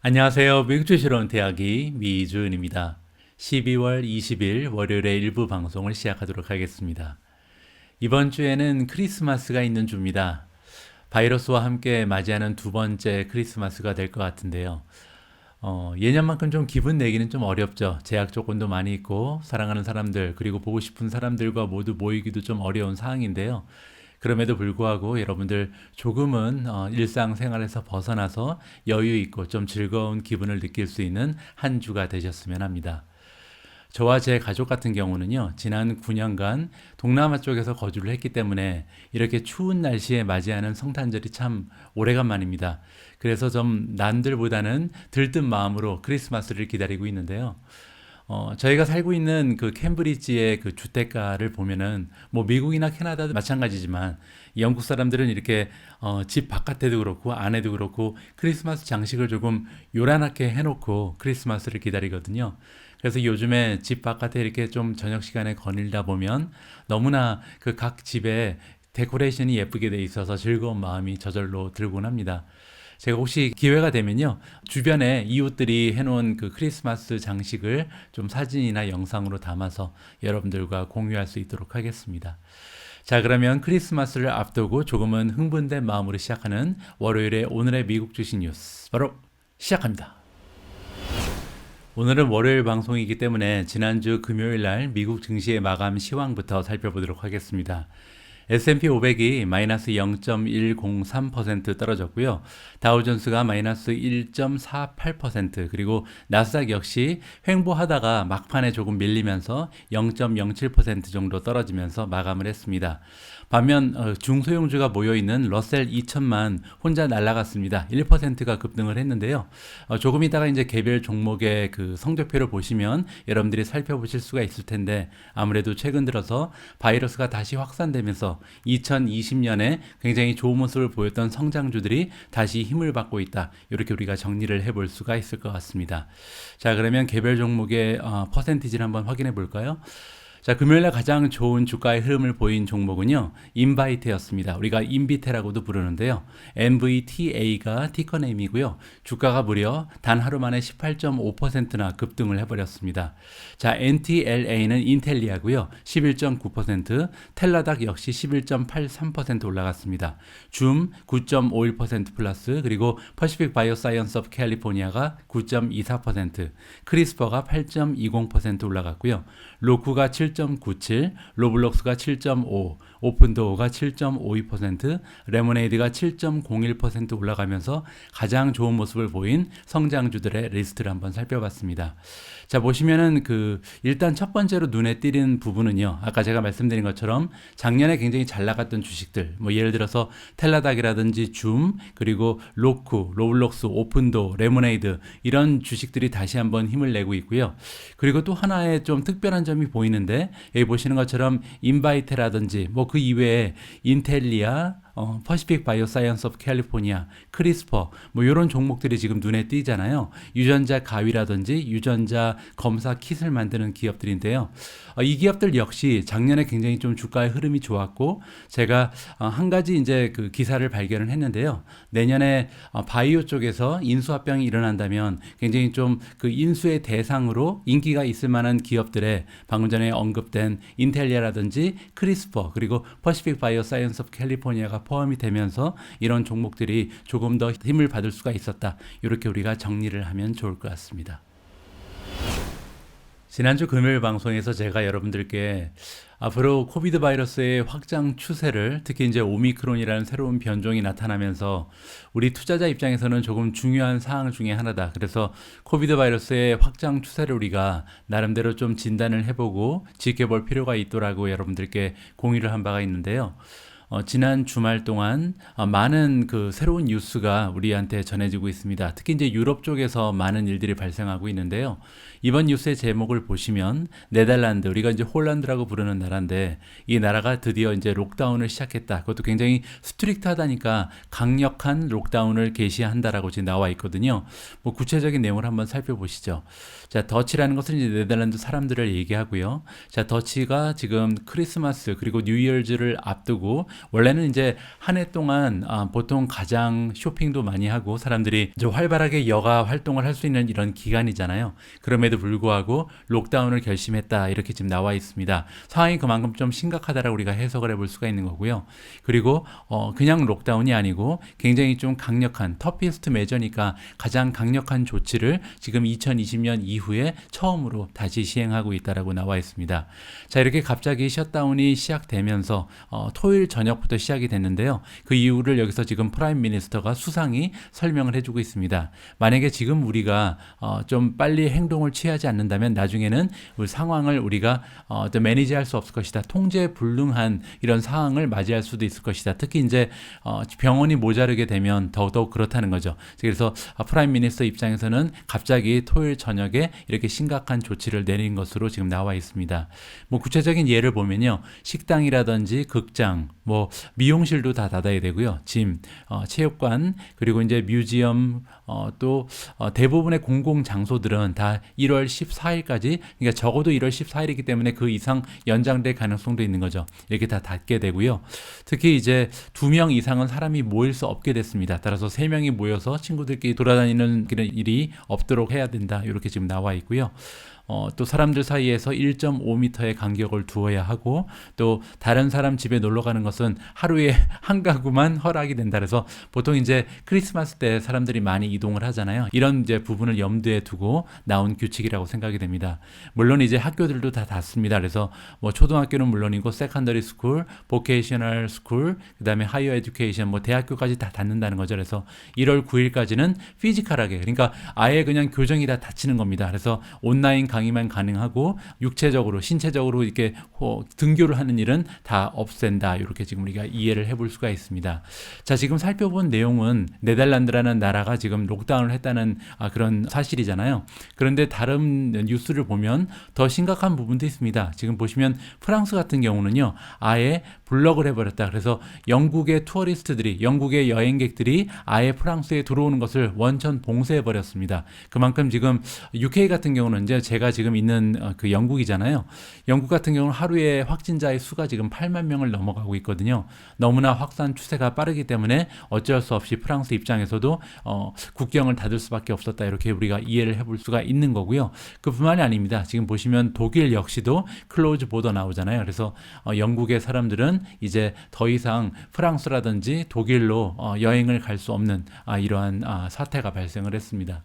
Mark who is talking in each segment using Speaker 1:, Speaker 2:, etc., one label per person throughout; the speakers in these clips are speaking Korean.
Speaker 1: 안녕하세요. 미국 주시러 온 대학이 미주은입니다. 12월 20일 월요일에 일부 방송을 시작하도록 하겠습니다. 이번 주에는 크리스마스가 있는 주입니다. 바이러스와 함께 맞이하는 두 번째 크리스마스가 될 것 같은데요. 예년만큼 좀 기분 내기는 좀 어렵죠. 제약 조건도 많이 있고 사랑하는 사람들 그리고 보고 싶은 사람들과 모두 모이기도 좀 어려운 상황인데요. 그럼에도 불구하고 여러분들 조금은 일상생활에서 벗어나서 여유 있고 좀 즐거운 기분을 느낄 수 있는 한 주가 되셨으면 합니다. 저와 제 가족 같은 경우는요, 지난 9년간 동남아 쪽에서 거주를 했기 때문에 이렇게 추운 날씨에 맞이하는 성탄절이 참 오래간만입니다. 그래서 좀 남들보다는 들뜬 마음으로 크리스마스를 기다리고 있는데요. 저희가 살고 있는 그 캠브리지의 그 주택가를 보면은 뭐 미국이나 캐나다도 마찬가지지만 영국 사람들은 이렇게 집 바깥에도 그렇고 안에도 그렇고 크리스마스 장식을 조금 요란하게 해놓고 크리스마스를 기다리거든요. 그래서 요즘에 집 바깥에 이렇게 좀 저녁 시간에 거닐다 보면 너무나 그 각 집에 데코레이션이 예쁘게 돼 있어서 즐거운 마음이 저절로 들곤 합니다. 제가 혹시 기회가 되면요, 주변에 이웃들이 해놓은 그 크리스마스 장식을 좀 사진이나 영상으로 담아서 여러분들과 공유할 수 있도록 하겠습니다. 자, 그러면 크리스마스를 앞두고 조금은 흥분된 마음으로 시작하는 월요일에 오늘의 미국 주식 뉴스 바로 시작합니다. 오늘은 월요일 방송이기 때문에 지난주 금요일 날 미국 증시의 마감 시황부터 살펴보도록 하겠습니다. S&P 500이 마이너스 0.103% 떨어졌고요. 다우존스가 마이너스 1.48%, 그리고 나스닥 역시 횡보하다가 막판에 조금 밀리면서 0.07% 정도 떨어지면서 마감을 했습니다. 반면 중소형주가 모여있는 러셀 2000만 혼자 날아갔습니다. 1%가 급등을 했는데요. 조금 이따가 이제 개별 종목의 그 성적표를 보시면 여러분들이 살펴보실 수가 있을 텐데, 아무래도 최근 들어서 바이러스가 다시 확산되면서 2020년에 굉장히 좋은 모습을 보였던 성장주들이 다시 힘을 받고 있다. 이렇게 우리가 정리를 해볼 수가 있을 것 같습니다. 자, 그러면 개별 종목의 퍼센티지를 한번 확인해 볼까요? 자, 금요일날 가장 좋은 주가의 흐름을 보인 종목은요, 인바이트였습니다. 우리가 인비테라고도 부르는데요. NVTA가 티커네임이고요. 주가가 무려 단 하루 만에 18.5%나 급등을 해버렸습니다. 자, NTLA는 인텔리아고요. 11.9%, 텔라닥 역시 11.83% 올라갔습니다. 줌 9.51% 플러스, 그리고 퍼시픽 바이오사이언스 오브 캘리포니아가 9.24%, 크리스퍼가 8.20% 올라갔고요. 로쿠가 7.97, 로블록스가 7.5, 오픈도어가 7.52%, 레모네이드가 7.01% 올라가면서 가장 좋은 모습을 보인 성장주들의 리스트를 한번 살펴봤습니다. 자, 보시면은 일단 첫 번째로 눈에 띄는 부분은요, 아까 제가 말씀드린 것처럼 작년에 굉장히 잘 나갔던 주식들, 뭐 예를 들어서 텔라닥이라든지 줌, 그리고 로쿠, 로블록스, 오픈도어, 레모네이드, 이런 주식들이 다시 한번 힘을 내고 있고요. 그리고 또 하나의 좀 특별한 점이 보이는데, 여기 보시는 것처럼 인바이테라든지 뭐 그 이외에 인텔리아, 퍼시픽 바이오사이언스 오브 캘리포니아, 크리스퍼, 뭐 이런 종목들이 지금 눈에 띄잖아요. 유전자 가위라든지 유전자 검사 킷을 만드는 기업들인데요. 이 기업들 역시 작년에 굉장히 좀 주가의 흐름이 좋았고, 제가 한 가지 이제 그 기사를 발견을 했는데요. 내년에 바이오 쪽에서 인수합병이 일어난다면 굉장히 좀 그 인수의 대상으로 인기가 있을 만한 기업들의 방금 전에 언급된 인텔리아라든지 크리스퍼, 그리고 퍼시픽 바이오사이언스 오브 캘리포니아가 포함이 되면서 이런 종목들이 조금 더 힘을 받을 수가 있었다. 이렇게 우리가 정리를 하면 좋을 것 같습니다. 지난주 금요일 방송에서 제가 여러분들께 앞으로 코비드 바이러스의 확장 추세를, 특히 이제 오미크론이라는 새로운 변종이 나타나면서 우리 투자자 입장에서는 조금 중요한 사항 중에 하나다. 그래서 코비드 바이러스의 확장 추세를 우리가 나름대로 좀 진단을 해보고 지켜볼 필요가 있더라고 여러분들께 공유를 한 바가 있는데요. 지난 주말 동안 많은 그 새로운 뉴스가 우리한테 전해지고 있습니다. 특히 이제 유럽 쪽에서 많은 일들이 발생하고 있는데요. 이번 뉴스의 제목을 보시면 네덜란드, 우리가 이제 홀란드라고 부르는 나라인데, 이 나라가 드디어 이제 록다운을 시작했다. 그것도 굉장히 스트릭트하다니까 강력한 록다운을 개시한다라고 지금 나와 있거든요. 뭐 구체적인 내용을 한번 살펴보시죠. 자, 더치라는 것은 이제 네덜란드 사람들을 얘기하고요. 자, 더치가 지금 크리스마스 그리고 뉴이얼즈를 앞두고 원래는 이제 한 해 동안 보통 가장 쇼핑도 많이 하고 사람들이 이제 활발하게 여가 활동을 할 수 있는 이런 기간이잖아요. 그럼에도 불구하고 록다운을 결심했다 이렇게 지금 나와 있습니다. 상황이 그만큼 좀 심각하다라고 우리가 해석을 해볼 수가 있는 거고요. 그리고 그냥 록다운이 아니고 굉장히 좀 강력한 터피스트 메저니까 가장 강력한 조치를 지금 2020년 이후에 처음으로 다시 시행하고 있다라고 나와 있습니다. 자, 이렇게 갑자기 셧다운이 시작되면서 토요일 저녁부터 시작이 됐는데요. 그 이유를 여기서 지금 프라임 미니스터가 수상히 설명을 해주고 있습니다. 만약에 지금 우리가 좀 빨리 행동을 취하지 않는다면 나중에는 우리 상황을 우리가 매니지할 수 없을 것이다. 통제 불능한 이런 상황을 맞이할 수도 있을 것이다. 특히 이제 병원이 모자르게 되면 더더욱 그렇다는 거죠. 그래서 프라임 미니스터 입장에서는 갑자기 토요일 저녁에 이렇게 심각한 조치를 내린 것으로 지금 나와 있습니다. 뭐 구체적인 예를 보면요, 식당이라든지 극장, 뭐 미용실도 다 닫아야 되고요. 짐, 체육관, 그리고 이제 뮤지엄, 또 대부분의 공공 장소들은 다 1월 14일까지, 그러니까 적어도 1월 14일이기 때문에 그 이상 연장될 가능성도 있는 거죠. 이렇게 다 닫게 되고요. 특히 이제 2명 이상은 사람이 모일 수 없게 됐습니다. 따라서 3명이 모여서 친구들끼리 돌아다니는 그런 일이 없도록 해야 된다. 이렇게 지금 나와 있고요. 또 사람들 사이에서 1.5m의 간격을 두어야 하고, 또 다른 사람 집에 놀러 가는 것은 하루에 한 가구만 허락이 된다. 그래서 보통 이제 크리스마스 때 사람들이 많이 이동을 하잖아요. 이런 이제 부분을 염두에 두고 나온 규칙이라고 생각이 됩니다. 물론 이제 학교들도 다 닫습니다. 그래서 뭐 초등학교는 물론이고 세컨더리 스쿨, 보케이셔널 스쿨, 그다음에 하이어 에듀케이션, 뭐 대학교까지 다 닫는다는 거죠. 그래서 1월 9일까지는 피지컬하게, 그러니까 아예 그냥 교정이 다 닫히는 겁니다. 그래서 온라인 강의만 가능하고 육체적으로 신체적으로 이렇게 등교를 하는 일은 다 없앤다. 이렇게 지금 우리가 이해를 해볼 수가 있습니다. 자, 지금 살펴본 내용은 네덜란드라는 나라가 지금 록다운을 했다는 그런 사실이잖아요. 그런데 다른 뉴스를 보면 더 심각한 부분도 있습니다. 지금 보시면 프랑스 같은 경우는요, 아예 블럭을 해버렸다. 그래서 영국의 투어리스트들이, 영국의 여행객들이 아예 프랑스에 들어오는 것을 원천 봉쇄해버렸습니다. 그만큼 지금 UK 같은 경우는 이제 제가 지금 있는 그 영국이잖아요. 영국 같은 경우는 하루에 확진자의 수가 지금 8만 명을 넘어가고 있거든요. 너무나 확산 추세가 빠르기 때문에 어쩔 수 없이 프랑스 입장에서도 국경을 닫을 수밖에 없었다. 이렇게 우리가 이해를 해볼 수가 있는 거고요. 그뿐만이 아닙니다. 지금 보시면 독일 역시도 클로즈 보더 나오잖아요. 그래서 영국의 사람들은 이제 더 이상 프랑스라든지 독일로 여행을 갈 수 없는 이러한 사태가 발생을 했습니다.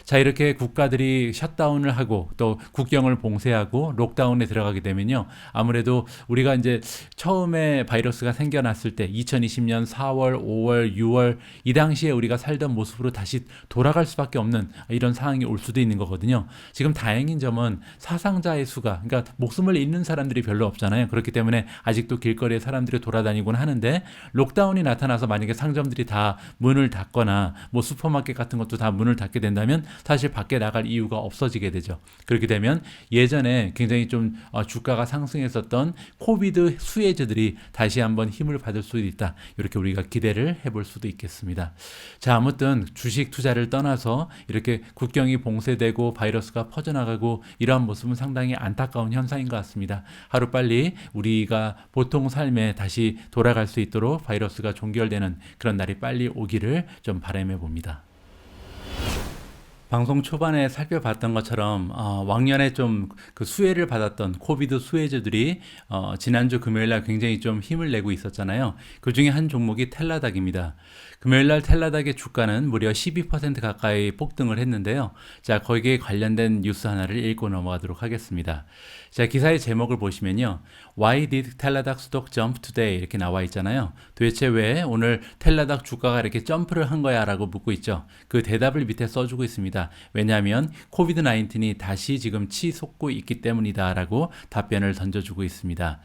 Speaker 1: 자, 이렇게 국가들이 셧다운을 하고 또 국경을 봉쇄하고 록다운에 들어가게 되면요, 아무래도 우리가 이제 처음에 바이러스가 생겨났을 때 2020년 4월, 5월, 6월 이 당시에 우리가 살던 모습으로 다시 돌아갈 수밖에 없는 이런 상황이 올 수도 있는 거거든요. 지금 다행인 점은 사상자의 수가, 그러니까 목숨을 잃는 사람들이 별로 없잖아요. 그렇기 때문에 아직도 길거리에 사람들이 돌아다니곤 하는데, 록다운이 나타나서 만약에 상점들이 다 문을 닫거나 뭐 슈퍼마켓 같은 것도 다 문을 닫게 된다면 사실 밖에 나갈 이유가 없어지게 되죠. 그렇게 되면 예전에 굉장히 좀 주가가 상승했었던 코비드 수혜주들이 다시 한번 힘을 받을 수도 있다. 이렇게 우리가 기대를 해볼 수도 있겠습니다. 자, 아무튼 주식 투자를 떠나서 이렇게 국경이 봉쇄되고 바이러스가 퍼져나가고 이러한 모습은 상당히 안타까운 현상인 것 같습니다. 하루빨리 우리가 보통 삶에 다시 돌아갈 수 있도록 바이러스가 종결되는 그런 날이 빨리 오기를 좀 바람해 봅니다. 방송 초반에 살펴봤던 것처럼 왕년에 좀 그 수혜를 받았던 코비드 수혜주들이 지난주 금요일날 굉장히 좀 힘을 내고 있었잖아요. 그 중에 한 종목이 텔라닥입니다. 금요일날 텔라닥의 주가는 무려 12% 가까이 폭등을 했는데요. 자, 거기에 관련된 뉴스 하나를 읽고 넘어가도록 하겠습니다. 자, 기사의 제목을 보시면요, Why did 텔라닥 stock jump today? 이렇게 나와 있잖아요. 도대체 왜 오늘 텔라닥 주가가 이렇게 점프를 한 거야? 라고 묻고 있죠. 그 대답을 밑에 써주고 있습니다. 왜냐하면 코비드 19이 다시 지금 치솟고 있기 때문이다 라고 답변을 던져주고 있습니다.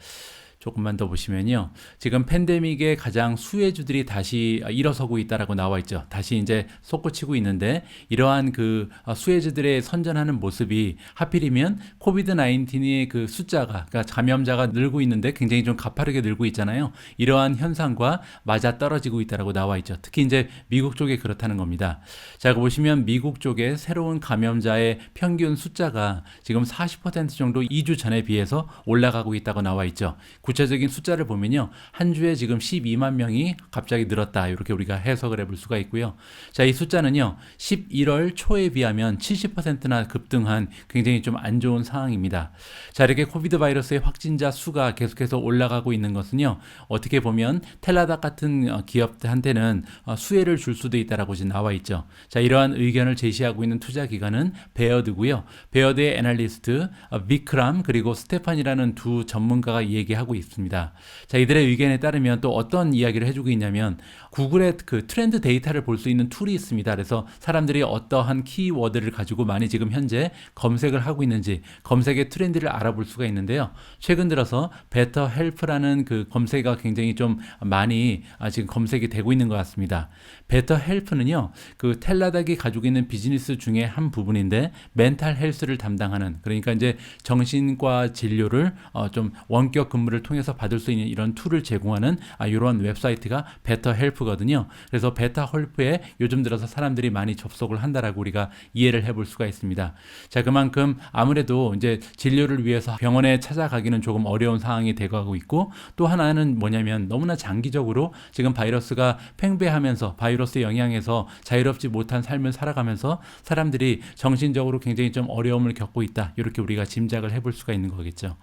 Speaker 1: 조금만 더 보시면요, 지금 팬데믹의 가장 수혜주들이 다시 일어서고 있다라고 나와 있죠. 다시 이제 솟구치고 있는데, 이러한 그 수혜주들의 선전하는 모습이 하필이면 코비드 19의 그 숫자가, 그러니까 감염자가 늘고 있는데 굉장히 좀 가파르게 늘고 있잖아요. 이러한 현상과 맞아 떨어지고 있다라고 나와 있죠. 특히 이제 미국 쪽에 그렇다는 겁니다. 자, 보시면 미국 쪽에 새로운 감염자의 평균 숫자가 지금 40% 정도 2주 전에 비해서 올라가고 있다고 나와 있죠. 구체적인 숫자를 보면요. 한 주에 지금 12만 명이 갑자기 늘었다. 이렇게 우리가 해석을 해볼 수가 있고요. 자, 이 숫자는요. 11월 초에 비하면 70%나 급등한 굉장히 좀 안 좋은 상황입니다. 자, 이렇게 코비드 바이러스의 확진자 수가 계속해서 올라가고 있는 것은요. 어떻게 보면 텔라닥 같은 기업한테는 수혜를 줄 수도 있다라고 지금 나와 있죠. 자, 이러한 의견을 제시하고 있는 투자 기관은 베어드고요. 베어드의 애널리스트 비크람 그리고 스테판이라는 두 전문가가 얘기하고 있습니다. 자, 이들의 의견에 따르면 또 어떤 이야기를 해주고 있냐면 구글의 그 트렌드 데이터를 볼 수 있는 툴이 있습니다. 그래서 사람들이 어떠한 키워드를 가지고 많이 지금 현재 검색을 하고 있는지 검색의 트렌드를 알아볼 수가 있는데요. 최근 들어서 베터 헬프라는 그 검색어가 굉장히 좀 많이 지금 검색이 되고 있는 것 같습니다. 베터 헬프는요, 그 텔라닥이 가지고 있는 비즈니스 중에 한 부분인데 멘탈 헬스를 담당하는, 그러니까 이제 정신과 진료를 좀 원격 근무를 통해서 받을 수 있는 이런 툴을 제공하는 이런 웹사이트가 베터 헬프거든요. 그래서 베터 헬프에 요즘 들어서 사람들이 많이 접속을 한다라고 우리가 이해를 해볼 수가 있습니다. 자, 그만큼 아무래도 이제 진료를 위해서 병원에 찾아가기는 조금 어려운 상황이 되고 있고, 또 하나는 뭐냐면 너무나 장기적으로 지금 바이러스가 팽배하면서 바이러스의 영향에서 자유롭지 못한 삶을 살아가면서 사람들이 정신적으로 굉장히 좀 어려움을 겪고 있다. 이렇게 우리가 짐작을 해볼 수가 있는 거겠죠.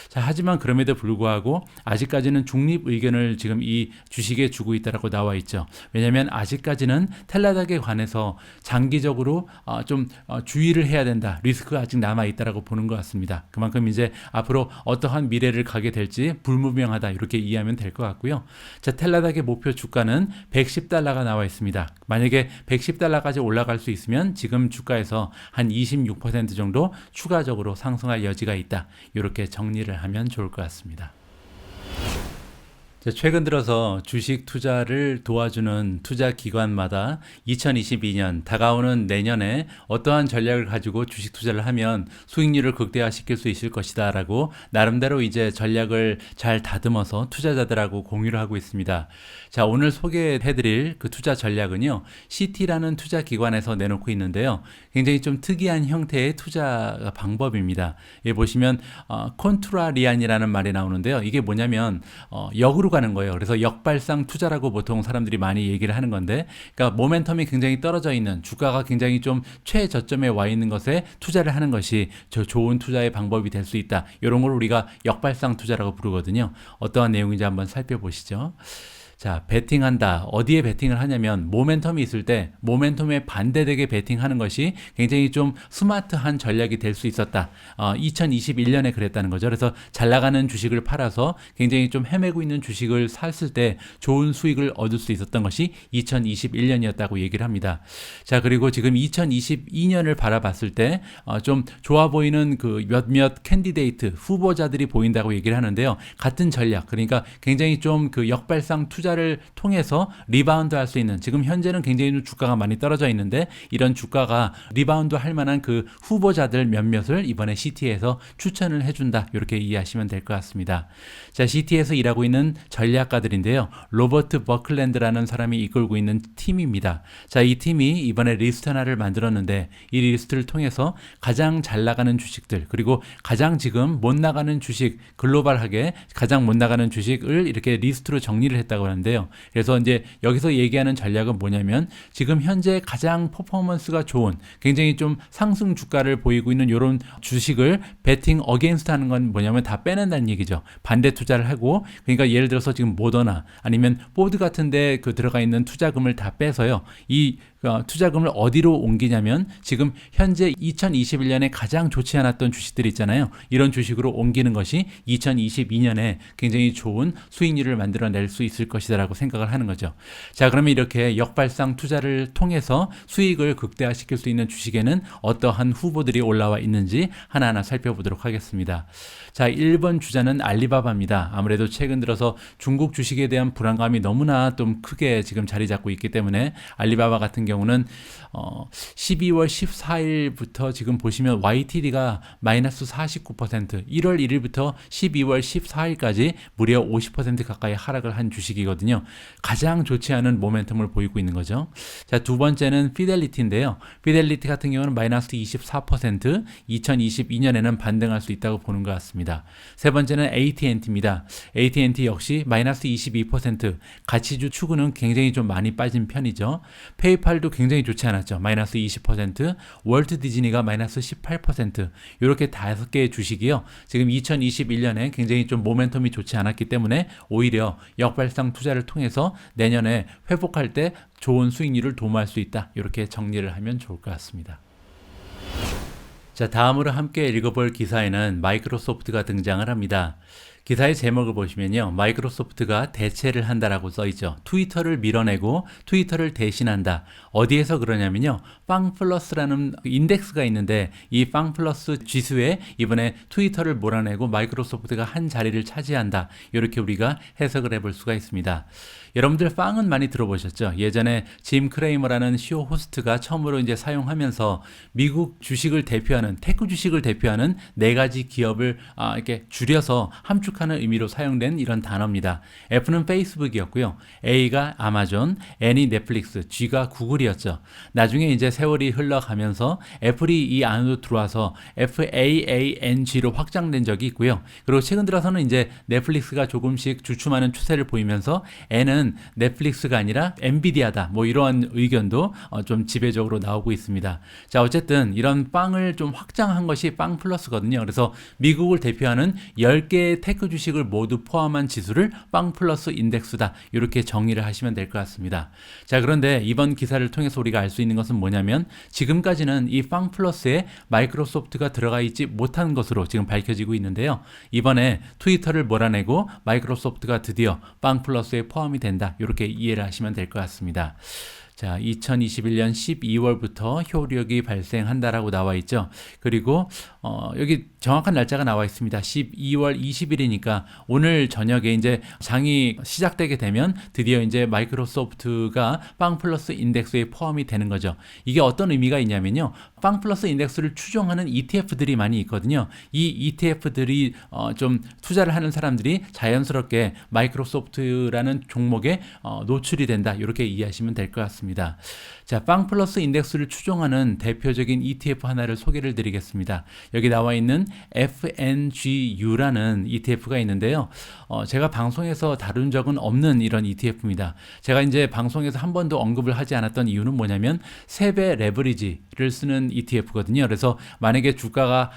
Speaker 1: 자, 하지만 그럼에도 불구하고 아직까지는 중립 의견을 지금 이 주식에 주고 있다라고 나와 있죠. 왜냐하면 아직까지는 텔라닥에 관해서 장기적으로 좀 주의를 해야 된다. 리스크가 아직 남아 있다라고 보는 것 같습니다. 그만큼 이제 앞으로 어떠한 미래를 가게 될지 불무명하다. 이렇게 이해하면 될 것 같고요. 자, 텔라닥의 목표 주가는 110달러가 나와 있습니다. 만약에 110달러까지 올라갈 수 있으면 지금 주가에서 한 26% 정도 추가적으로 상승할 여지가 있다. 이렇게 정리를 하면 좋을 것 같습니다. 최근 들어서 주식 투자를 도와주는 투자 기관마다 2022년 다가오는 내년에 어떠한 전략을 가지고 주식 투자를 하면 수익률을 극대화시킬 수 있을 것이다 라고 나름대로 이제 전략을 잘 다듬어서 투자자들하고 공유를 하고 있습니다. 자, 오늘 소개해드릴 그 투자 전략은요, CT라는 투자 기관에서 내놓고 있는데요. 굉장히 좀 특이한 형태의 투자 방법입니다. 여기 보시면 콘트라리안이라는 말이 나오는데요. 이게 뭐냐면 역으로 가는 거예요. 그래서 역발상 투자라고 보통 사람들이 많이 얘기를 하는 건데, 그러니까 모멘텀이 굉장히 떨어져 있는, 주가가 굉장히 좀 최저점에 와 있는 것에 투자를 하는 것이 저 좋은 투자의 방법이 될 수 있다. 이런 걸 우리가 역발상 투자라고 부르거든요. 어떠한 내용인지 한번 살펴보시죠. 자, 베팅한다. 어디에 베팅을 하냐면 모멘텀이 있을 때 모멘텀에 반대되게 베팅하는 것이 굉장히 좀 스마트한 전략이 될 수 있었다. 2021년에 그랬다는 거죠. 그래서 잘 나가는 주식을 팔아서 굉장히 좀 헤매고 있는 주식을 샀을 때 좋은 수익을 얻을 수 있었던 것이 2021년이었다고 얘기를 합니다. 자, 그리고 지금 2022년을 바라봤을 때 좀 좋아 보이는 그 몇몇 캔디데이트 후보자들이 보인다고 얘기를 하는데요. 같은 전략, 그러니까 굉장히 좀 그 역발상 투자를 통해서 리바운드 할 수 있는, 지금 현재는 굉장히 주가가 많이 떨어져 있는데 이런 주가가 리바운드 할 만한 그 후보자들 몇몇을 이번에 CT에서 추천을 해준다. 이렇게 이해하시면 될 것 같습니다. 자, CT에서 일하고 있는 전략가들인데요. 로버트 버클랜드라는 사람이 이끌고 있는 팀입니다. 자, 이 팀이 이번에 리스트 하나를 만들었는데 이 리스트를 통해서 가장 잘 나가는 주식들, 그리고 가장 지금 못 나가는 주식, 글로벌하게 가장 못 나가는 주식을 이렇게 리스트로 정리를 했다고 하는데요. 그래서 이제 여기서 얘기하는 전략은 뭐냐면 지금 현재 가장 퍼포먼스가 좋은, 굉장히 좀 상승 주가를 보이고 있는 이런 주식을 베팅 어게인스트 하는 건 뭐냐면 다 빼낸다는 얘기죠. 반대 투자를 하고, 그러니까 예를 들어서 지금 모더나 아니면 포드 같은데 그 들어가 있는 투자금을 다 빼서요. 이 투자금을 어디로 옮기냐면 지금 현재 2021년에 가장 좋지 않았던 주식들 있잖아요. 이런 주식으로 옮기는 것이 2022년에 굉장히 좋은 수익률을 만들어낼 수 있을 것이다라고 생각을 하는 거죠. 자, 그러면 이렇게 역발상 투자를 통해서 수익을 극대화시킬 수 있는 주식에는 어떠한 후보들이 올라와 있는지 하나하나 살펴보도록 하겠습니다. 자, 1번 주자는 알리바바입니다. 아무래도 최근 들어서 중국 주식에 대한 불안감이 너무나 좀 크게 지금 자리 잡고 있기 때문에 알리바바 같은 경우는 12월 14일부터 지금 보시면 YTD가 마이너스 49%, 1월 1일부터 12월 14일까지 무려 50% 가까이 하락을 한 주식이거든요. 기업이거든요. 가장 좋지 않은 모멘텀을 보이고 있는 거죠. 자, 두 번째는 피델리티인데요. 피델리티 같은 경우는 마이너스 24%, 2022년에는 반등할 수 있다고 보는 것 같습니다. 세 번째는 AT&T입니다. AT&T 역시 마이너스 22%, 가치주 추구는 굉장히 좀 많이 빠진 편이죠. 페이팔도 굉장히 좋지 않았죠. 마이너스 20%, 월트 디즈니가 마이너스 18%, 이렇게 5개의 주식이요. 지금 2021년에 굉장히 좀 모멘텀이 좋지 않았기 때문에 오히려 역발상 투자를 통해서 내년에 회복할 때 좋은 수익률을 도모할 수 있다. 이렇게 정리를 하면 좋을 것 같습니다. 자, 다음으로 함께 읽어볼 기사에는 마이크로소프트가 등장을 합니다. 기사의 제목을 보시면요. 마이크로소프트가 대체를 한다라고 써있죠. 트위터를 밀어내고 트위터를 대신한다. 어디에서 그러냐면요. 빵플러스라는 인덱스가 있는데 이 빵플러스 지수에 이번에 트위터를 몰아내고 마이크로소프트가 한 자리를 차지한다. 이렇게 우리가 해석을 해볼 수가 있습니다. 여러분들 빵은 많이 들어보셨죠? 예전에 짐 크레이머라는 쇼 호스트가 처음으로 이제 사용하면서 미국 주식을 대표하는 테크 주식을 대표하는 4가지 기업을 이렇게 줄여서 함축하는 의미로 사용된 이런 단어입니다. F는 페이스북이었고요. A가 아마존, N이 넷플릭스, G가 구글이었죠. 나중에 이제 세월이 흘러가면서 애플이 이 안으로 들어와서 FAANG로 확장된 적이 있고요. 그리고 최근 들어서는 이제 넷플릭스가 조금씩 주춤하는 추세를 보이면서 N은 넷플릭스가 아니라 엔비디아다. 뭐 이러한 의견도 좀 지배적으로 나오고 있습니다. 자, 어쨌든 이런 빵을 좀 확장한 것이 빵 플러스거든요. 그래서 미국을 대표하는 10개의 테크 주식을 모두 포함한 지수를 빵 플러스 인덱스다. 이렇게 정의를 하시면 될 것 같습니다. 자, 그런데 이번 기사를 통해서 우리가 알 수 있는 것은 뭐냐면 지금까지는 이 빵 플러스에 마이크로소프트가 들어가 있지 못한 것으로 지금 밝혀지고 있는데요. 이번에 트위터를 몰아내고 마이크로소프트가 드디어 빵 플러스에 포함이 된다. 이렇게 이해를 하시면 될 것 같습니다. 자, 2021년 12월부터 효력이 발생한다라고 나와 있죠. 그리고 여기 정확한 날짜가 나와 있습니다. 12월 20일이니까 오늘 저녁에 이제 장이 시작되게 되면 드디어 이제 마이크로소프트가 빵 플러스 인덱스에 포함이 되는 거죠. 이게 어떤 의미가 있냐면요. 빵 플러스 인덱스를 추종하는 ETF들이 많이 있거든요. 이 ETF들이 좀 투자를 하는 사람들이 자연스럽게 마이크로소프트라는 종목에 노출이 된다. 이렇게 이해하시면 될 것 같습니다. 자, 빵 플러스 인덱스를 추종하는 대표적인 ETF 하나를 소개를 드리겠습니다. 여기 나와 있는 FNGU라는 ETF가 있는데요. 제가 방송에서 다룬 적은 없는 이런 ETF입니다. 제가 이제 방송에서 한 번도 언급을 하지 않았던 이유는 뭐냐면 3배 레버리지를 쓰는 ETF거든요. 그래서 만약에 주가가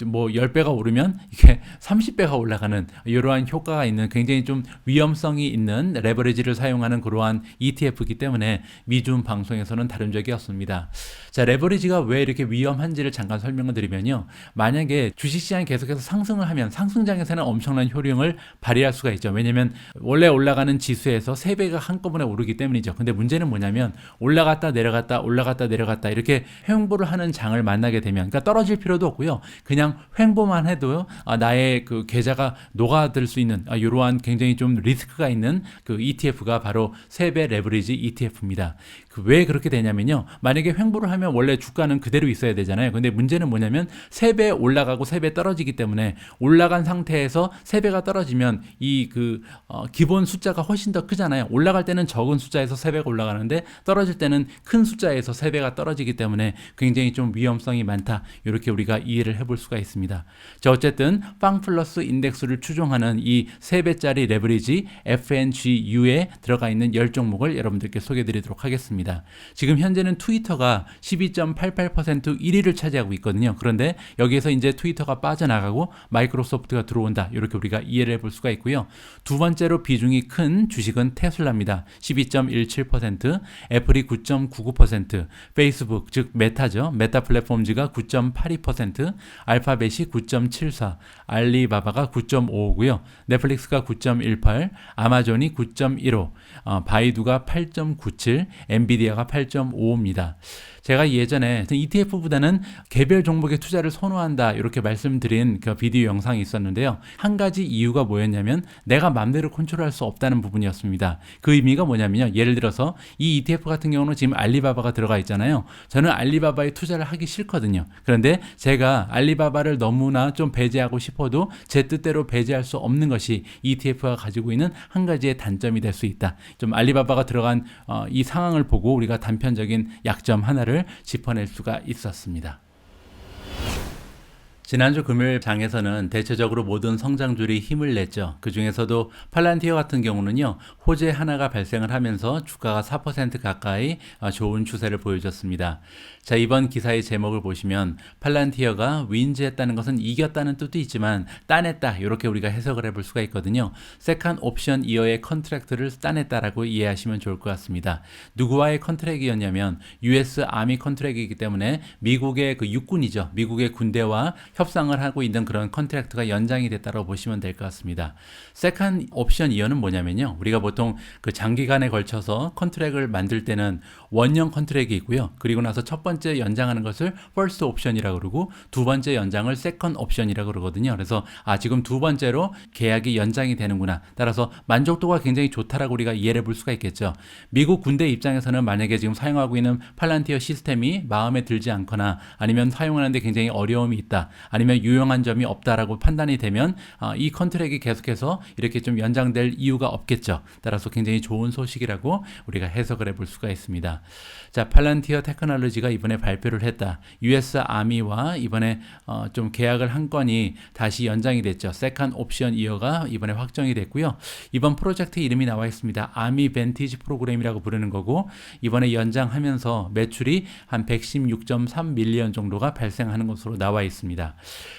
Speaker 1: 뭐 10배가 오르면 이게 30배가 올라가는 이러한 효과가 있는 굉장히 좀 위험성이 있는 레버리지를 사용하는 그러한 ETF이기 때문에 미중 방송에서는 다룬 적이 없습니다. 자, 레버리지가 왜 이렇게 위험한지를 잠깐 설명을 드리면요. 만약에 주식시장이 계속해서 상승을 하면 상승장에서는 엄청난 효용을 발휘할 수가 있죠. 왜냐면 원래 올라가는 지수에서 3배가 한꺼번에 오르기 때문이죠. 근데 문제는 뭐냐면 올라갔다 내려갔다 올라갔다 내려갔다 이렇게 횡보를 하는 장을 만나게 되면 그러니까 떨어질 필요도 없고요. 그냥 횡보만 해도 나의 그 계좌가 녹아들 수 있는 이러한 굉장히 좀 리스크가 있는 그 ETF가 바로 3배 레버리지 ETF입니다. 왜 그렇게 되냐면요. 만약에 횡보를 하면 원래 주가는 그대로 있어야 되잖아요. 근데 문제는 뭐냐면 3배 올라가고 3배 떨어지기 때문에 올라간 상태에서 3배가 떨어지면 이 기본 숫자가 훨씬 더 크잖아요. 올라갈 때는 적은 숫자에서 3배가 올라가는데 떨어질 때는 큰 숫자에서 3배가 떨어지기 때문에 굉장히 좀 위험성이 많다. 이렇게 우리가 이해를 해볼 수가 있습니다. 자, 어쨌든 빵 플러스 인덱스를 추종하는 이 3배짜리 레버리지 FNGU에 들어가 있는 10종목을 여러분들께 소개해 드리도록 하겠습니다. 지금 현재는 트위터가 12.88% 1위를 차지하고 있거든요. 그런데 여기에서 이제 트위터가 빠져나가고 마이크로소프트가 들어온다. 이렇게 우리가 이해를 해볼 수가 있고요. 두 번째로 비중이 큰 주식은 테슬라입니다. 12.17%, 애플이 9.99%, 페이스북 즉 메타죠. 메타 플랫폼즈가 9.82%, 알파벳이 9.74, 알리바바가 9.55고요. 넷플릭스가 9.18, 아마존이 9.15, 바이두가 8.97, 엔비디아가 8.55입니다. 제가 예전에 ETF보다는 개별 종목에 투자를 선호한다 이렇게 말씀드린 그 비디오 영상이 있었는데요. 한 가지 이유가 뭐였냐면 내가 맘대로 컨트롤할 수 없다는 부분이었습니다. 그 의미가 뭐냐면요. 예를 들어서 이 ETF 같은 경우는 지금 알리바바가 들어가 있잖아요. 저는 알리바바에 투자를 하기 싫거든요. 그런데 제가 알리바바를 너무나 좀 배제하고 싶어도 제 뜻대로 배제할 수 없는 것이 ETF가 가지고 있는 한 가지의 단점이 될 수 있다. 좀 알리바바가 들어간 이 상황을 보고 우리가 단편적인 약점 하나를 짚어낼 수가 있었습니다. 지난주 금요일 장에서는 대체적으로 모든 성장주들이 힘을 냈죠. 그 중에서도 팔란티어 같은 경우는요, 호재 하나가 발생을 하면서 주가가 4% 가까이 좋은 추세를 보여줬습니다. 자, 이번 기사의 제목을 보시면 팔란티어가 윈즈했다는 것은 이겼다는 뜻도 있지만 따냈다 이렇게 우리가 해석을 해볼 수가 있거든요. 세컨 옵션 이어의 컨트랙트를 따냈다라고 이해하시면 좋을 것 같습니다. 누구와의 컨트랙이었냐면 US 아미 컨트랙이기 때문에 미국의 그 육군이죠. 미국의 군대와 협상을 하고 있는 그런 컨트랙트가 연장이 됐다고 보시면 될 것 같습니다. 세컨 옵션 이어는 뭐냐면요. 우리가 보통 그 장기간에 걸쳐서 컨트랙을 만들 때는 원형 컨트랙이 있고요. 그리고 나서 첫 번째 연장하는 것을 퍼스트 옵션이라고 그러고 두 번째 연장을 세컨 옵션이라고 그러거든요. 그래서 지금 두 번째로 계약이 연장이 되는구나. 따라서 만족도가 굉장히 좋다라고 우리가 이해를 해볼 수가 있겠죠. 미국 군대 입장에서는 만약에 지금 사용하고 있는 팔란티어 시스템이 마음에 들지 않거나 아니면 사용하는데 굉장히 어려움이 있다. 아니면 유용한 점이 없다라고 판단이 되면 이 컨트랙이 계속해서 이렇게 좀 연장될 이유가 없겠죠. 따라서 굉장히 좋은 소식이라고 우리가 해석을 해볼 수가 있습니다. 자, 팔란티어 테크놀로지가 이번에 발표를 했다. US 아미와 이번에 좀 계약을 한 건이 다시 연장이 됐죠. 세컨 옵션 이어가 이번에 확정이 됐고요. 이번 프로젝트 이름이 나와 있습니다. 아미 벤티지 프로그램이라고 부르는 거고 이번에 연장하면서 매출이 한 116.3 밀리언 정도가 발생하는 것으로 나와 있습니다.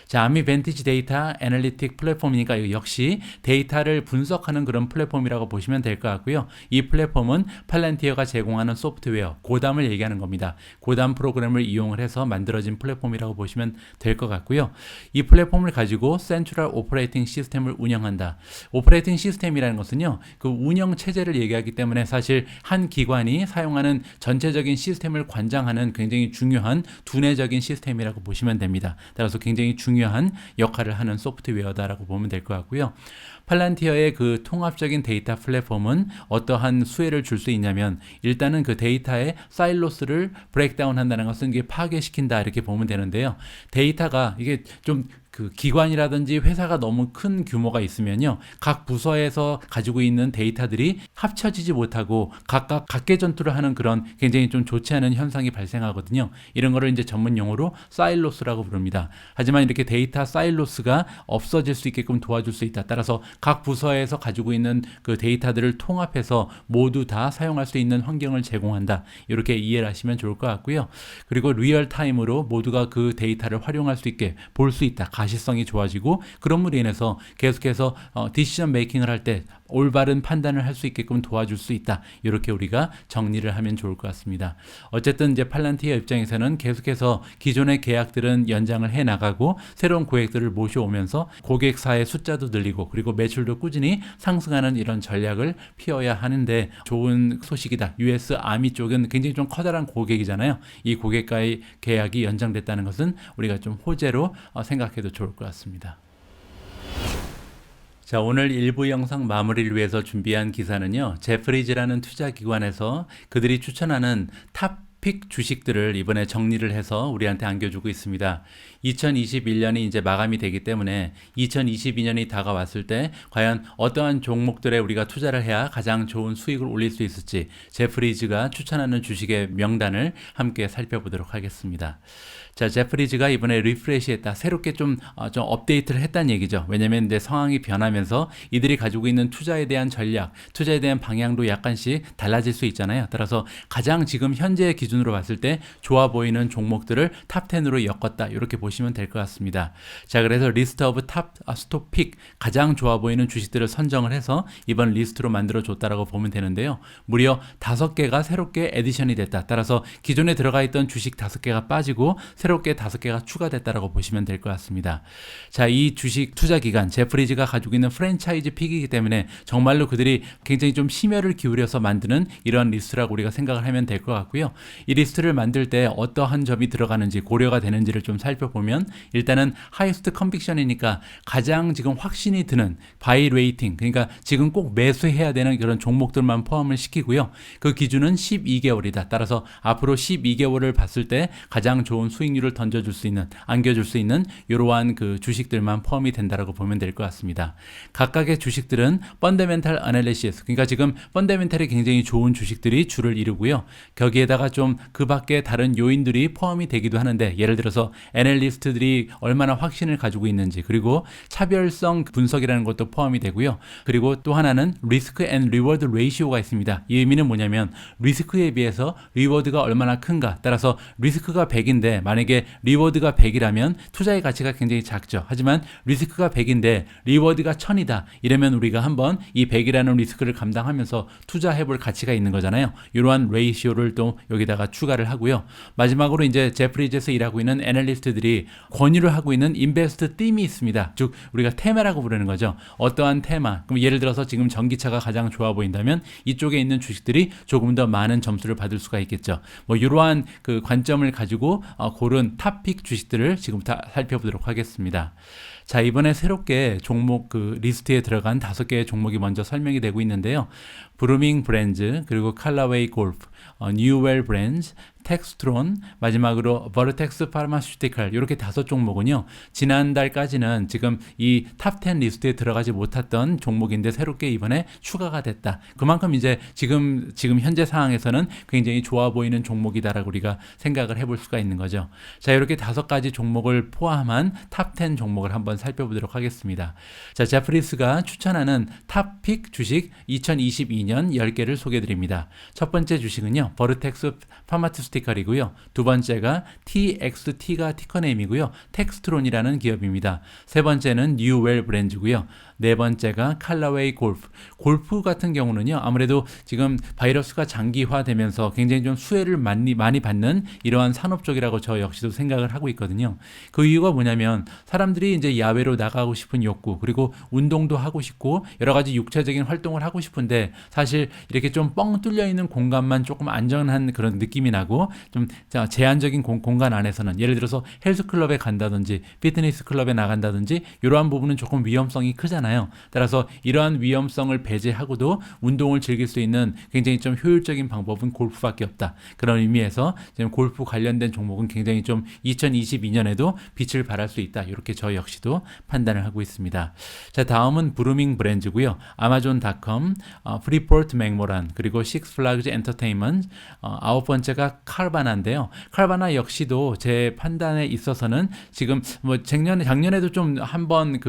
Speaker 1: 자, 아미 벤티지 데이터 애널리틱 플랫폼이니까 역시 데이터를 분석하는 그런 플랫폼이라고 보시면 될 것 같고요. 이 플랫폼은 팔란티어가 제공하는 소프트웨어, 고담을 얘기하는 겁니다. 고담 프로그램을 이용을 해서 만들어진 플랫폼이라고 보시면 될 것 같고요. 이 플랫폼을 가지고 센트럴 오퍼레이팅 시스템을 운영한다. 오퍼레이팅 시스템이라는 것은요, 그 운영 체제를 얘기하기 때문에 사실 한 기관이 사용하는 전체적인 시스템을 관장하는 굉장히 중요한 두뇌적인 시스템이라고 보시면 됩니다. 따라서 굉장히 중요한 역할을 하는 소프트웨어다라고 보면 될 것 같고요. 팔란티어의 그 통합적인 데이터 플랫폼은 어떠한 수혜를 줄 수 있냐면 일단은 그 데이터의 사일로스를 브레이크다운 한다는 것은 이게 파괴시킨다 이렇게 보면 되는데요. 데이터가 이게 좀 그 기관이라든지 회사가 너무 큰 규모가 있으면요. 각 부서에서 가지고 있는 데이터들이 합쳐지지 못하고 각각 각계 전투를 하는 그런 굉장히 좀 좋지 않은 현상이 발생하거든요. 이런 거를 이제 전문 용어로 사일로스라고 부릅니다. 하지만 이렇게 데이터 사일로스가 없어질 수 있게끔 도와줄 수 있다. 따라서 각 부서에서 가지고 있는 그 데이터들을 통합해서 모두 다 사용할 수 있는 환경을 제공한다. 이렇게 이해를 하시면 좋을 것 같고요. 그리고 리얼타임으로 모두가 그 데이터를 활용할 수 있게 볼 수 있다. 가시성이 좋아지고 그럼으로 인해서 계속해서 디시전 메이킹을 할 때 올바른 판단을 할 수 있게끔 도와줄 수 있다. 이렇게 우리가 정리를 하면 좋을 것 같습니다. 어쨌든 이제 팔란티어 입장에서는 계속해서 기존의 계약들은 연장을 해 나가고 새로운 고객들을 모셔오면서 고객사의 숫자도 늘리고 그리고 매출도 꾸준히 상승하는 이런 전략을 피워야 하는데 좋은 소식이다. US 아미 쪽은 굉장히 좀 커다란 고객이잖아요. 이 고객과의 계약이 연장됐다는 것은 우리가 좀 호재로 생각해도 좋을 것 같습니다. 자, 오늘 1부 영상 마무리를 위해서 준비한 기사는요. 제프리즈라는 투자기관에서 그들이 추천하는 탑픽 주식들을 이번에 정리를 해서 우리한테 안겨주고 있습니다. 2021년이 이제 마감이 되기 때문에 2022년이 다가왔을 때 과연 어떠한 종목들에 우리가 투자를 해야 가장 좋은 수익을 올릴 수 있을지 제프리즈가 추천하는 주식의 명단을 함께 살펴보도록 하겠습니다. 자, 제프리즈가 이번에 리프레시했다. 새롭게 좀 업데이트를 했다는 얘기죠. 왜냐면 이제 상황이 변하면서 이들이 가지고 있는 투자에 대한 전략, 투자에 대한 방향도 약간씩 달라질 수 있잖아요. 따라서 가장 지금 현재의 기준으로 봤을 때 좋아 보이는 종목들을 탑 10으로 엮었다. 이렇게 보시면 될 것 같습니다. 자, 그래서 리스트 오브 탑 스토픽 가장 좋아 보이는 주식들을 선정을 해서 이번 리스트로 만들어 줬다라고 보면 되는데요. 무려 5개가 새롭게 에디션이 됐다. 따라서 기존에 들어가 있던 주식 5개가 빠지고 새롭게 5개가 추가됐다라고 보시면 될 것 같습니다. 자, 이 주식 투자 기관 제프리즈가 가지고 있는 프랜차이즈 픽이기 때문에 정말로 그들이 굉장히 좀 심혈을 기울여서 만드는 이러한 리스트라고 우리가 생각을 하면 될 것 같고요. 이 리스트를 만들 때 어떠한 점이 들어가는지 고려가 되는지를 좀 살펴보면 일단은 하이스트 컨빅션이니까 가장 지금 확신이 드는 바이 레이팅, 그러니까 지금 꼭 매수해야 되는 그런 종목들만 포함을 시키고요. 그 기준은 12개월이다. 따라서 앞으로 12개월을 봤을 때 가장 좋은 수익률을 던져줄 수 있는, 안겨줄 수 있는 이러한 그 주식들만 포함이 된다라고 보면 될 것 같습니다. 각각의 주식들은 펀더멘탈 애널리시스, 그러니까 지금 펀더멘탈이 굉장히 좋은 주식들이 주를 이루고요. 거기에다가 좀 그 밖에 다른 요인들이 포함이 되기도 하는데, 예를 들어서 애널리스트들이 얼마나 확신을 가지고 있는지, 그리고 차별성 분석이라는 것도 포함이 되고요. 그리고 또 하나는 리스크 앤 리워드 레이시오가 있습니다. 이 의미는 뭐냐면 리스크에 비해서 리워드가 얼마나 큰가. 따라서 리스크가 100인데 만약에 리워드가 100이라면 투자의 가치가 굉장히 작죠. 하지만 리스크가 100인데 리워드가 1000이다. 이러면 우리가 한번 이 100이라는 리스크를 감당하면서 투자해볼 가치가 있는 거잖아요. 이러한 레이시오를 또 여기다가 추가를 하고요. 마지막으로 이제 제프리즈에서 일하고 있는 애널리스트들이 권유를 하고 있는 인베스트 ธี이 있습니다. 즉 우리가 테마라고 부르는 거죠. 어떠한 테마. 그럼 예를 들어서 지금 전기차가 가장 좋아 보인다면 이쪽에 있는 주식들이 조금 더 많은 점수를 받을 수가 있겠죠. 뭐 이러한 그 관점을 가지고 고른 탑픽 주식들을 지금부터 살펴보도록 하겠습니다. 자, 이번에 새롭게 종목 그 리스트에 들어간 5개의 종목이 먼저 설명이 되고 있는데요. 브루밍 브랜즈, 그리고 칼라웨이 골프, 뉴웰 브랜즈, 텍스트론, 마지막으로 버르텍스 파마슈티컬, 이렇게 5종목은요. 지난달까지는 지금 이 탑 10 리스트에 들어가지 못했던 종목인데 새롭게 이번에 추가가 됐다. 그만큼 이제 지금 현재 상황에서는 굉장히 좋아 보이는 종목이다라고 우리가 생각을 해볼 수가 있는 거죠. 자, 이렇게 5가지 종목을 포함한 탑 10 종목을 한번 살펴보도록 하겠습니다. 자, 제프리스가 추천하는 탑픽 주식 2022년 10개를 소개해 드립니다. 첫 번째 주식은요. 버르텍스 파마스티컬이고요. 두 번째가 TXT가 티커네임이고요. 텍스트론이라는 기업입니다. 세 번째는 뉴웰 브랜즈고요. 네 번째가 칼라웨이 골프. 골프 같은 경우는요. 아무래도 지금 바이러스가 장기화되면서 굉장히 좀 수혜를 많이 받는 이러한 산업 쪽이라고 저 역시도 생각을 하고 있거든요. 그 이유가 뭐냐면 사람들이 이제 야외로 나가고 싶은 욕구, 그리고 운동도 하고 싶고 여러 가지 육체적인 활동을 하고 싶은데 사실 이렇게 좀 뻥 뚫려 있는 공간만 조금 안전한 그런 느낌이 나고 좀 제한적인 공간 안에서는 예를 들어서 헬스클럽에 간다든지 피트니스 클럽에 나간다든지 이러한 부분은 조금 위험성이 크잖아요. 따라서 이러한 위험성을 배제하고도 운동을 즐길 수 있는 굉장히 좀 효율적인 방법은 골프밖에 없다. 그런 의미에서 지금 골프 관련된 종목은 굉장히 좀 2022년에도 빛을 발할 수 있다. 이렇게 저 역시도 판단을 하고 있습니다. 자, 다음은 브루밍 브랜즈고요. 아마존닷컴, 프리포트 맥모란, 그리고 식스플라그즈 엔터테인먼트, 9번째가 칼바나인데요. 칼바나 역시도 제 판단에 있어서는 지금 뭐 작년에도 좀 한번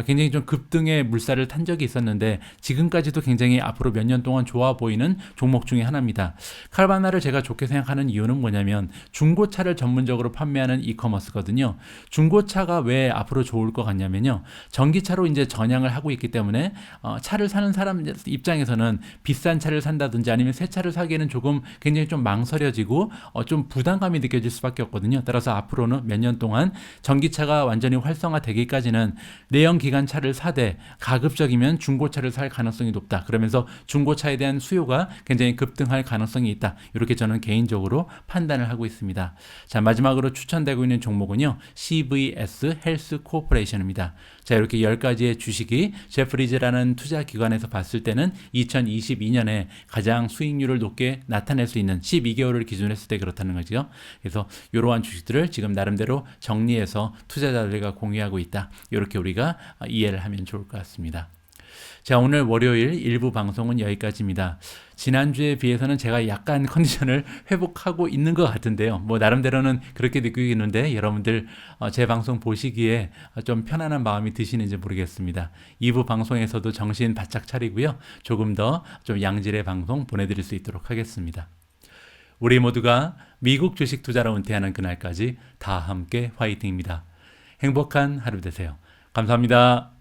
Speaker 1: 굉장히 좀 급등의 물살을 탄 적이 있었는데 지금까지도 굉장히 앞으로 몇 년 동안 좋아 보이는 종목 중에 하나입니다. 칼바나를 제가 좋게 생각하는 이유는 뭐냐면 중고차를 전문적으로 판매하는 이커머스거든요. 중고차가 왜 앞으로 좋을 것 같냐면요. 전기차로 이제 전향을 하고 있기 때문에 차를 사는 사람 입장에서는 비싼 차를 산다든지 아니면 새 차를 사기에는 조금 굉장히 좀 망설여지고 좀 부담감이 느껴질 수밖에 없거든요. 따라서 앞으로는 몇 년 동안 전기차가 완전히 활성화되기까지는 내연 기관차를 사되 가급적이면 중고차를 살 가능성이 높다. 그러면서 중고차에 대한 수요가 굉장히 급등할 가능성이 있다. 이렇게 저는 개인적으로 판단을 하고 있습니다. 자, 마지막으로 추천되고 있는 종목은요. CVS 헬스 코퍼레이션입니다. 자, 이렇게 10가지의 주식이 제프리즈라는 투자 기관에서 봤을 때는 2022년에 가장 수익률을 높게 나타낼 수 있는 12개월을 기준으로 했을 때 그렇다는 거죠. 그래서 이러한 주식들을 지금 나름대로 정리해서 투자자들과 공유하고 있다. 이렇게 우리가 이해를 하면 좋을 것 같습니다. 자, 오늘 월요일 일부 방송은 여기까지입니다. 지난주에 비해서는 제가 약간 컨디션을 회복하고 있는 것 같은데요. 뭐 나름대로는 그렇게 느끼겠는데 여러분들 제 방송 보시기에 좀 편안한 마음이 드시는지 모르겠습니다. 2부 방송에서도 정신 바짝 차리고요. 조금 더 좀 양질의 방송 보내드릴 수 있도록 하겠습니다. 우리 모두가 미국 주식 투자로 은퇴하는 그날까지 다 함께 화이팅입니다. 행복한 하루 되세요. 감사합니다.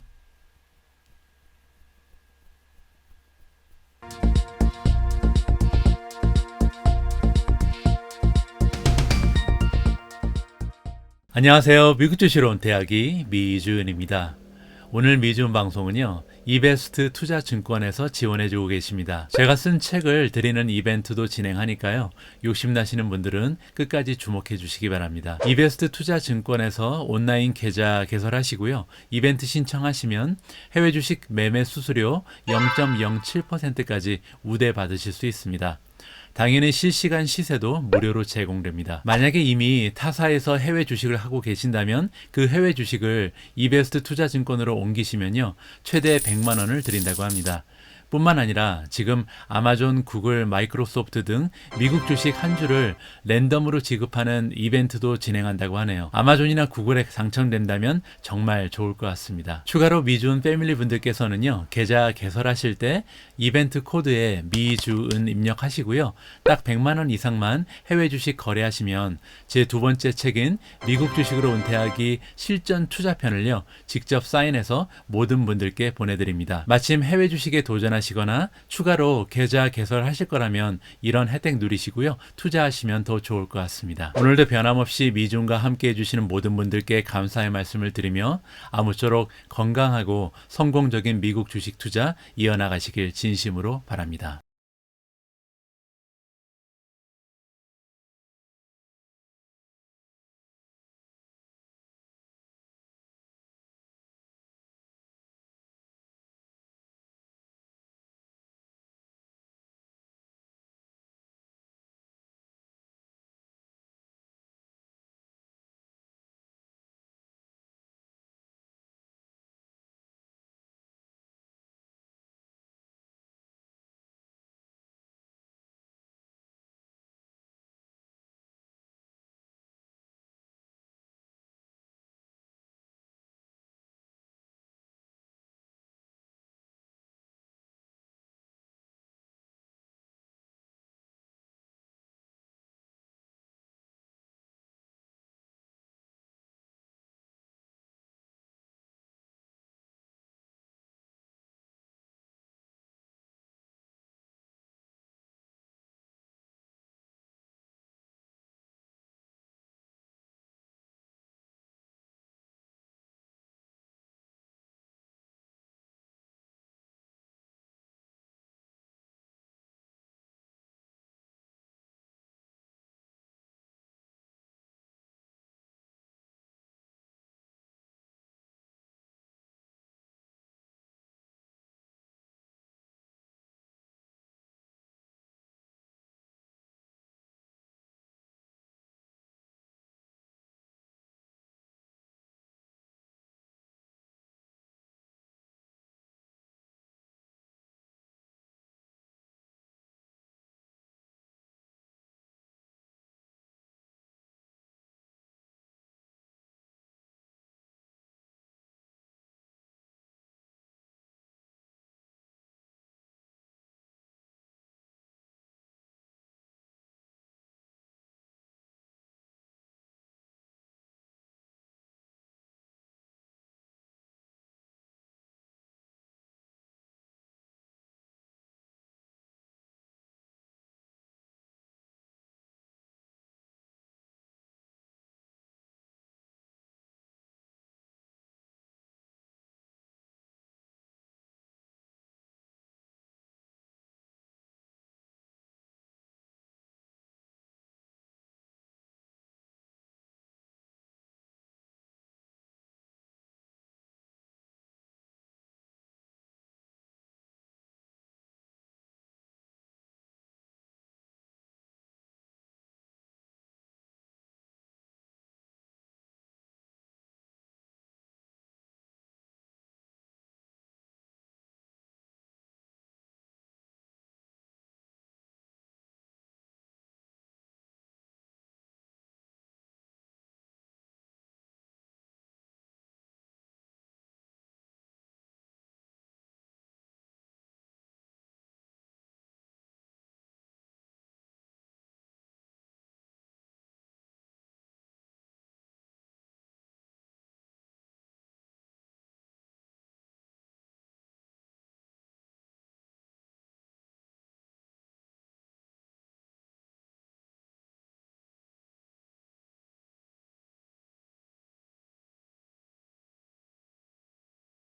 Speaker 1: 안녕하세요. 미국 주식으로 은퇴하기 미주은입니다. 오늘 미주은 방송은요. 이베스트 투자증권에서 지원해주고 계십니다. 제가 쓴 책을 드리는 이벤트도 진행하니까요. 욕심나시는 분들은 끝까지 주목해 주시기 바랍니다. 이베스트 투자증권에서 온라인 계좌 개설하시고요. 이벤트 신청하시면 해외 주식 매매 수수료 0.07%까지 우대 받으실 수 있습니다. 당연히 실시간 시세도 무료로 제공됩니다. 만약에 이미 타사에서 해외 주식을 하고 계신다면 그 해외 주식을 이베스트 투자증권으로 옮기시면요. 최대 100만 원을 드린다고 합니다. 뿐만 아니라 지금 아마존, 구글, 마이크로소프트 등 미국 주식 한 주를 랜덤으로 지급하는 이벤트도 진행한다고 하네요. 아마존이나 구글에 당첨된다면 정말 좋을 것 같습니다. 추가로 미주은 패밀리 분들께서는요. 계좌 개설하실 때 이벤트 코드에 미주은 입력하시고요. 딱 100만 원 이상만 해외 주식 거래하시면 제 두 번째 책인 미국 주식으로 은퇴하기 실전 투자편을요. 직접 사인해서 모든 분들께 보내드립니다. 마침 해외 주식에 도전하시거나 추가로 계좌 개설하실 거라면 이런 혜택 누리시고요. 투자하시면 더 좋을 것 같습니다. 오늘도 변함없이 미주은과 함께 해주시는 모든 분들께 감사의 말씀을 드리며 아무쪼록 건강하고 성공적인 미국 주식 투자 이어나가시길 진심으로 바랍니다.